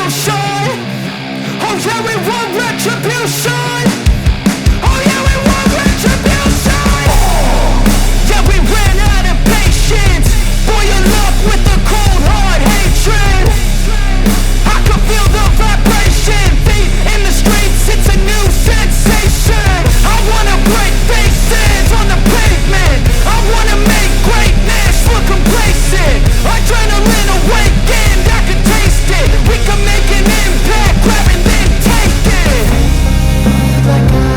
retribution. Oh yeah, we want retribution. Oh yeah, we want retribution. Yeah, we ran out of patience. Boil up with the cold hard hatred. I can feel the vibration. Feet in the streets, it's a new sensation. I wanna break faces on the pavement. I wanna make greatness look complacent. Adrenaline awakened, I can taste it. We can make an impact, grab and then take it. Like a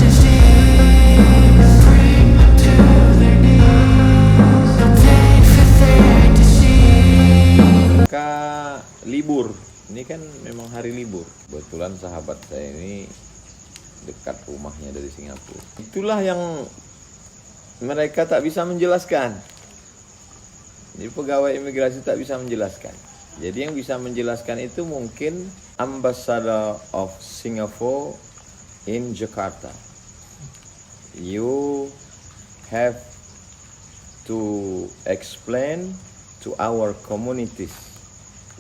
disease, bring them to their knees. Take for their disease. Libur, ini kan memang hari libur. Kebetulan sahabat saya ini dekat rumahnya dari Singapura. Itulah yang mereka tak bisa menjelaskan. Jadi pegawai imigrasi tak bisa menjelaskan. Jadi yang bisa menjelaskan itu mungkin Ambassador of Singapore in Jakarta. You have to explain to our communities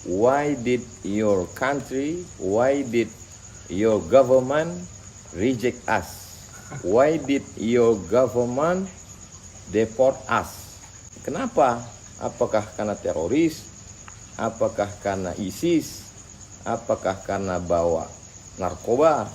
why did your country, why did your government reject us? Why did your government deport us? Kenapa? Apakah karena teroris? Apakah karena ISIS? Apakah karena bawa narkoba?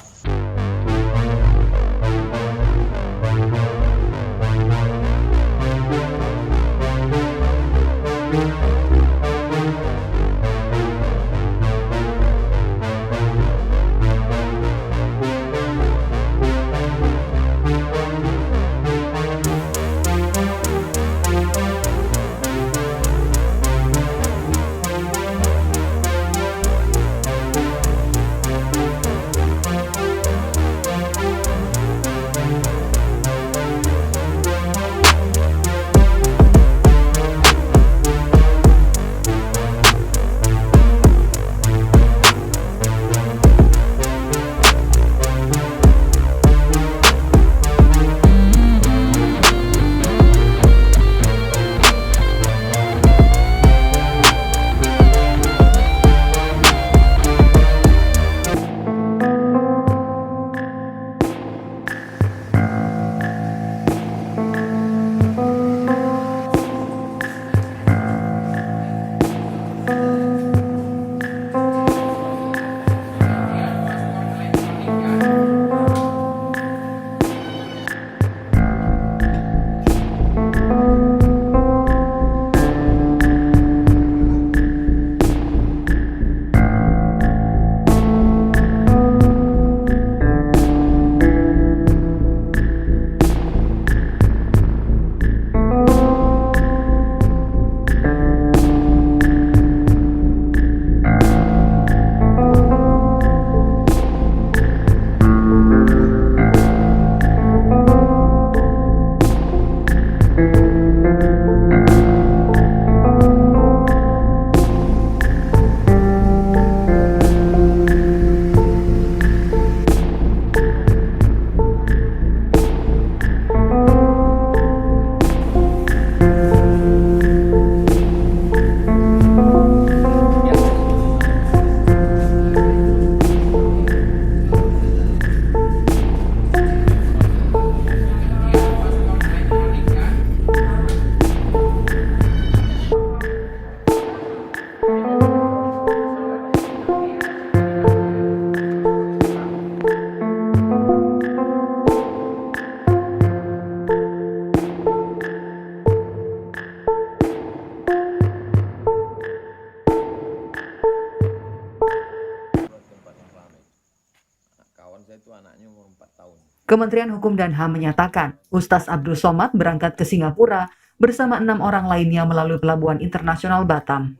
Kementerian Hukum dan HAM menyatakan, Ustaz Abdul Somad berangkat ke Singapura bersama 6 orang lainnya melalui Pelabuhan Internasional Batam.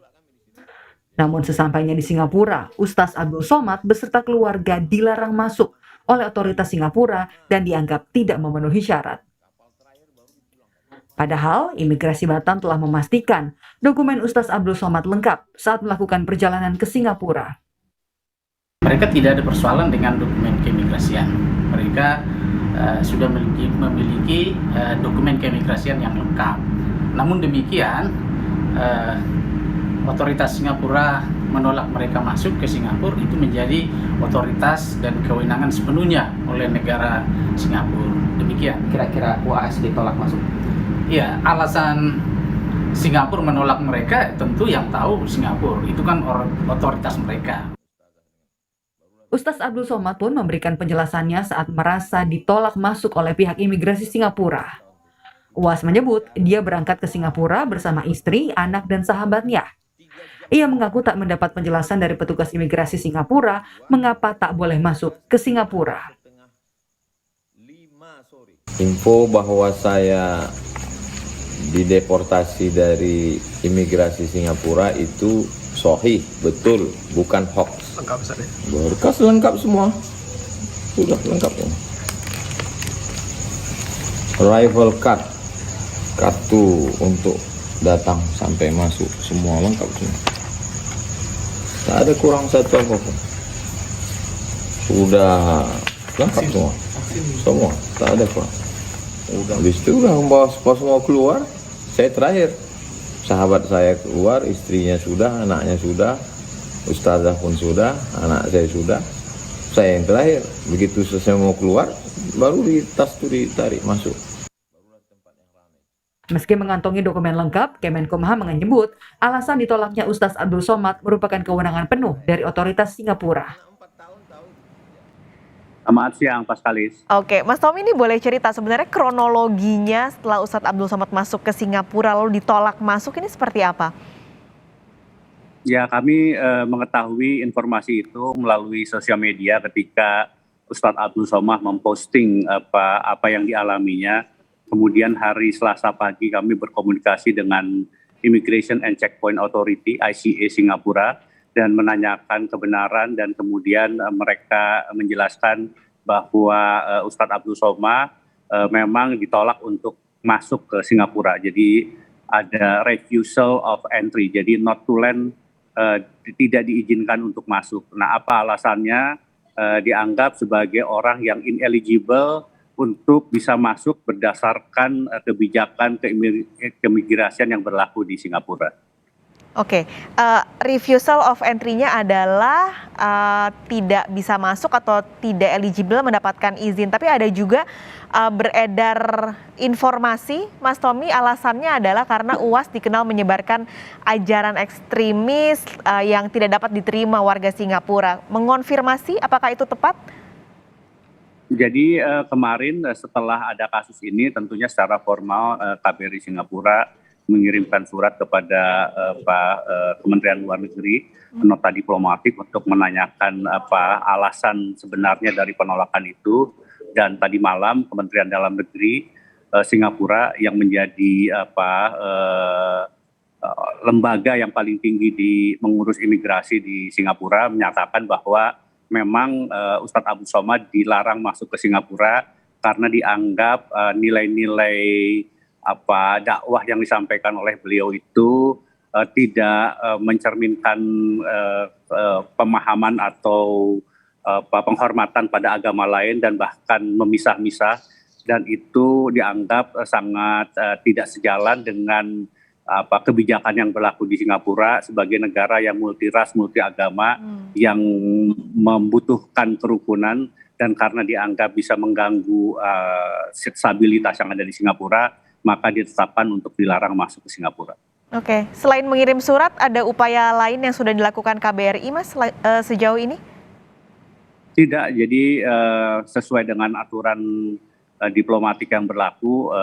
Namun sesampainya di Singapura, Ustaz Abdul Somad beserta keluarga dilarang masuk oleh otoritas Singapura dan dianggap tidak memenuhi syarat. Padahal, imigrasi Batam telah memastikan dokumen Ustaz Abdul Somad lengkap saat melakukan perjalanan ke Singapura. Mereka tidak ada persoalan dengan dokumen keimigrasian. Mereka sudah memiliki dokumen keimigrasian yang lengkap. Namun demikian, otoritas Singapura menolak mereka masuk ke Singapura, itu menjadi otoritas dan kewenangan sepenuhnya oleh negara Singapura. Demikian. Kira-kira UAS ditolak masuk? Ya, alasan Singapura menolak mereka tentu yang tahu Singapura, itu kan otoritas mereka. Ustaz Abdul Somad pun memberikan penjelasannya saat merasa ditolak masuk oleh pihak imigrasi Singapura. UAS menyebut dia berangkat ke Singapura bersama istri, anak, dan sahabatnya. Ia mengaku tak mendapat penjelasan dari petugas imigrasi Singapura mengapa tak boleh masuk ke Singapura. Info bahwa saya dideportasi dari imigrasi Singapura itu sahih, betul, bukan hoax. Lengkap Ustaz ya? Berkas lengkap semua, sudah lengkap ya. Arrival card, kartu untuk datang sampai masuk, semua lengkap semua. Tak ada kurang satu apapun. Sudah lengkap semua, tak ada kurang. Udah, habis itu udah pas mau keluar, saya terakhir. Sahabat saya keluar, istrinya sudah, anaknya sudah, ustazah pun sudah, anak saya sudah, saya yang terakhir. Begitu selesai mau keluar, baru di tas itu ditarik masuk. Meski mengantongi dokumen lengkap, Kemenkumham menyebut alasan ditolaknya Ustaz Abdul Somad merupakan kewenangan penuh dari otoritas Singapura. Selamat siang, Paskalis. Oke, Mas Tommy ini boleh cerita sebenarnya kronologinya setelah Ustadz Abdul Somad masuk ke Singapura lalu ditolak masuk ini seperti apa? Ya, kami mengetahui informasi itu melalui sosial media ketika Ustadz Abdul Somad memposting apa yang dialaminya. Kemudian hari Selasa pagi kami berkomunikasi dengan Immigration and Checkpoint Authority (ICA) Singapura dan menanyakan kebenaran, dan kemudian mereka menjelaskan bahwa Ustadz Abdul Somad memang ditolak untuk masuk ke Singapura. Jadi ada refusal of entry, jadi not to land, tidak diizinkan untuk masuk. Nah, apa alasannya? Dianggap sebagai orang yang ineligible untuk bisa masuk berdasarkan kebijakan keimigrasian yang berlaku di Singapura. Oke, refusal of entry-nya adalah tidak bisa masuk atau tidak eligible mendapatkan izin. Tapi ada juga beredar informasi, Mas Tommy, alasannya adalah karena UAS dikenal menyebarkan ajaran ekstremis yang tidak dapat diterima warga Singapura. Mengonfirmasi apakah itu tepat? Jadi kemarin setelah ada kasus ini, tentunya secara formal KBRI Singapura mengirimkan surat kepada Kementerian Luar Negeri, nota diplomatik untuk menanyakan alasan sebenarnya dari penolakan itu. Dan tadi malam Kementerian Dalam Negeri Singapura yang menjadi lembaga yang paling tinggi di mengurus imigrasi di Singapura menyatakan bahwa memang Ustadz Abdul Somad dilarang masuk ke Singapura karena dianggap nilai-nilai dakwah yang disampaikan oleh beliau itu tidak mencerminkan pemahaman atau penghormatan pada agama lain dan bahkan memisah-misah, dan itu dianggap sangat tidak sejalan dengan kebijakan yang berlaku di Singapura sebagai negara yang multiras, multiagama, yang membutuhkan kerukunan, dan karena dianggap bisa mengganggu stabilitas yang ada di Singapura, maka ditetapkan untuk dilarang masuk ke Singapura. Oke, selain mengirim surat, ada upaya lain yang sudah dilakukan KBRI, Mas, sejauh ini? Tidak, jadi sesuai dengan aturan diplomatik yang berlaku,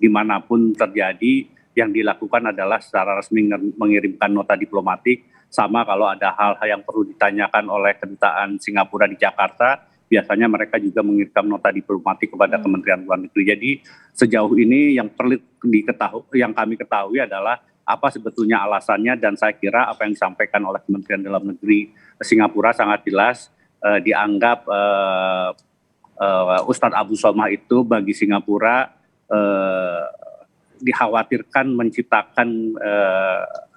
dimanapun terjadi, yang dilakukan adalah secara resmi mengirimkan nota diplomatik. Sama kalau ada hal-hal yang perlu ditanyakan oleh kedutaan Singapura di Jakarta, biasanya mereka juga mengirimkan nota diplomatik kepada Kementerian Luar Negeri. Jadi sejauh ini yang perlu yang kami ketahui adalah apa sebetulnya alasannya, dan saya kira apa yang disampaikan oleh Kementerian Dalam Negeri Singapura sangat jelas. Dianggap Ustadz Abdul Somad itu bagi Singapura dikhawatirkan menciptakan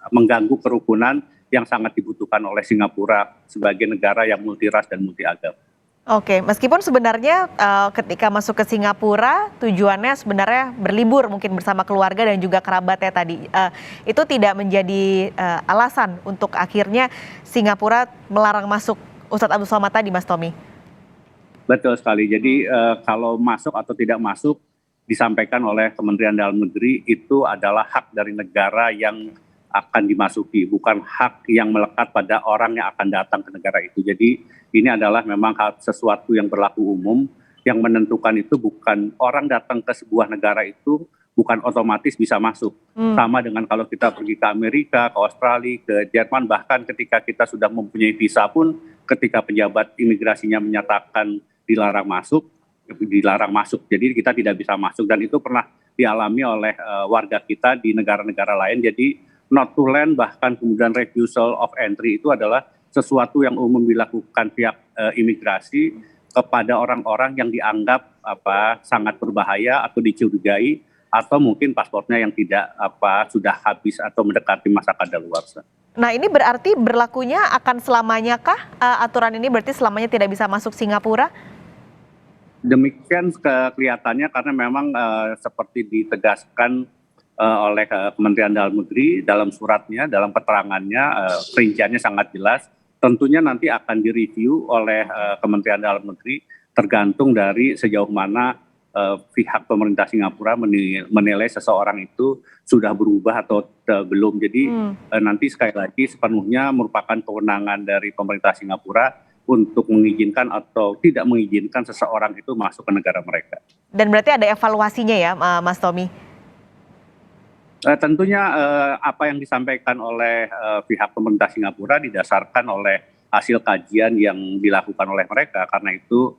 mengganggu kerukunan yang sangat dibutuhkan oleh Singapura sebagai negara yang multiras dan multiagama. Oke, meskipun sebenarnya ketika masuk ke Singapura tujuannya sebenarnya berlibur mungkin bersama keluarga dan juga kerabatnya tadi, itu tidak menjadi alasan untuk akhirnya Singapura melarang masuk Ustadz Abdul Somad tadi, Mas Tommy? Betul sekali. Jadi kalau masuk atau tidak masuk disampaikan oleh Kementerian Dalam Negeri itu adalah hak dari negara yang akan dimasuki, bukan hak yang melekat pada orang yang akan datang ke negara itu. Jadi ini adalah memang sesuatu yang berlaku umum, yang menentukan itu bukan orang datang ke sebuah negara itu bukan otomatis bisa masuk. Sama dengan kalau kita pergi ke Amerika, ke Australia, ke Jerman, bahkan ketika kita sudah mempunyai visa pun ketika pejabat imigrasinya menyatakan dilarang masuk. Jadi kita tidak bisa masuk, dan itu pernah dialami oleh warga kita di negara-negara lain. Jadi not to land bahkan kemudian refusal of entry itu adalah sesuatu yang umum dilakukan pihak imigrasi kepada orang-orang yang dianggap sangat berbahaya atau dicurigai, atau mungkin paspornya yang tidak sudah habis atau mendekati masa kadaluarsa. Nah, ini berarti berlakunya akan selamanya kah? Aturan ini berarti selamanya tidak bisa masuk Singapura? Demikian kelihatannya, karena memang seperti ditegaskan oleh Kementerian Dalam Negeri dalam suratnya, dalam keterangannya, perinciannya sangat jelas. Tentunya nanti akan direview oleh Kementerian Dalam Negeri tergantung dari sejauh mana pihak pemerintah Singapura menilai seseorang itu sudah berubah atau belum. Jadi nanti sekali lagi sepenuhnya merupakan kewenangan dari pemerintah Singapura untuk mengizinkan atau tidak mengizinkan seseorang itu masuk ke negara mereka. Dan berarti ada evaluasinya ya, Mas Tommy? Tentunya apa yang disampaikan oleh pihak pemerintah Singapura didasarkan oleh hasil kajian yang dilakukan oleh mereka. Karena itu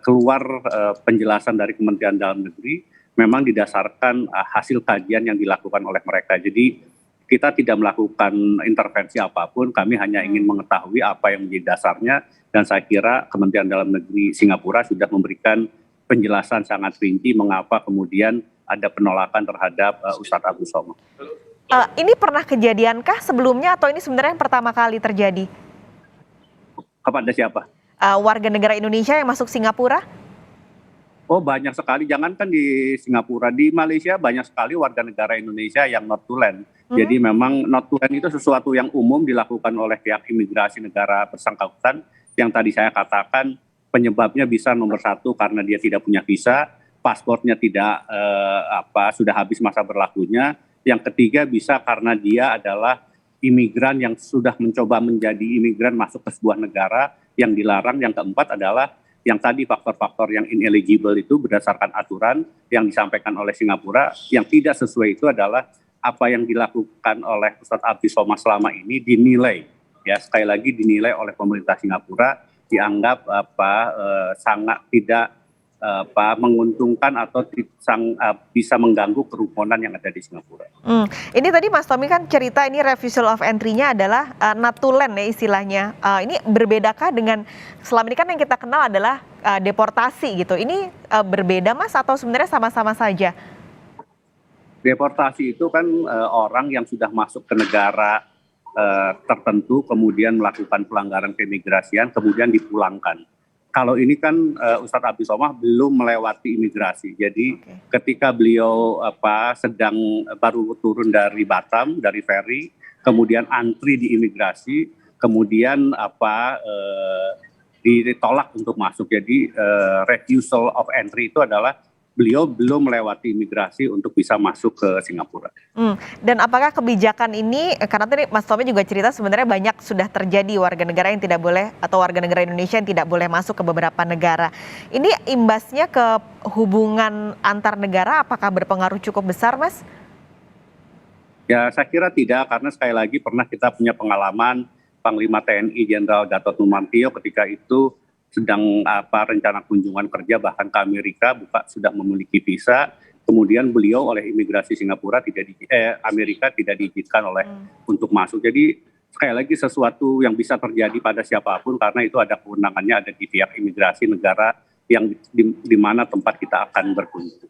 keluar penjelasan dari Kementerian Dalam Negeri memang didasarkan hasil kajian yang dilakukan oleh mereka. Jadi kita tidak melakukan intervensi apapun, kami hanya ingin mengetahui apa yang menjadi dasarnya, dan saya kira Kementerian Dalam Negeri Singapura sudah memberikan penjelasan sangat rinci mengapa kemudian ada penolakan terhadap Ustadz Abdul Somad. Ini pernah kejadiankah sebelumnya atau ini sebenarnya yang pertama kali terjadi? Kepada siapa? Warga negara Indonesia yang masuk Singapura? Oh, banyak sekali. Jangankan di Singapura, di Malaysia banyak sekali warga negara Indonesia yang not to land. Jadi memang not to land itu sesuatu yang umum dilakukan oleh pihak imigrasi negara bersangkutan, yang tadi saya katakan penyebabnya bisa nomor satu karena dia tidak punya visa, paspornya tidak sudah habis masa berlakunya. Yang ketiga bisa karena dia adalah imigran yang sudah mencoba menjadi imigran masuk ke sebuah negara yang dilarang. Yang keempat adalah yang tadi faktor-faktor yang ineligible itu berdasarkan aturan yang disampaikan oleh Singapura. Yang tidak sesuai itu adalah apa yang dilakukan oleh Ustadz Abdul Somad selama ini dinilai, ya sekali lagi dinilai oleh pemerintah Singapura dianggap sangat tidak menguntungkan atau bisa mengganggu kerukunan yang ada di Singapura. Ini tadi Mas Tommy kan cerita ini refusal of entry-nya adalah not to land ya istilahnya. Ini berbedakah dengan selama ini kan yang kita kenal adalah deportasi gitu. Ini berbeda Mas atau sebenarnya sama-sama saja? Deportasi itu kan orang yang sudah masuk ke negara tertentu kemudian melakukan pelanggaran keimigrasian kemudian dipulangkan. Kalau ini kan Ustadz Abdul Somad belum melewati imigrasi. Jadi ketika beliau sedang baru turun dari Batam, dari ferry, kemudian antri di imigrasi, kemudian ditolak untuk masuk. Jadi refusal of entry itu adalah beliau belum melewati imigrasi untuk bisa masuk ke Singapura. Dan apakah kebijakan ini, karena tadi Mas Tommy juga cerita sebenarnya banyak sudah terjadi warga negara yang tidak boleh atau warga negara Indonesia yang tidak boleh masuk ke beberapa negara. Ini imbasnya ke hubungan antar negara apakah berpengaruh cukup besar, Mas? Ya, saya kira tidak, karena sekali lagi pernah kita punya pengalaman Panglima TNI Jenderal Gatot Nurmantio ketika itu sedang rencana kunjungan kerja bahkan ke Amerika, sudah memiliki visa, kemudian beliau oleh imigrasi Singapura Amerika tidak diizinkan untuk masuk. Jadi sekali lagi sesuatu yang bisa terjadi pada siapapun karena itu ada kewenangannya ada di pihak imigrasi negara yang di mana tempat kita akan berkunjung.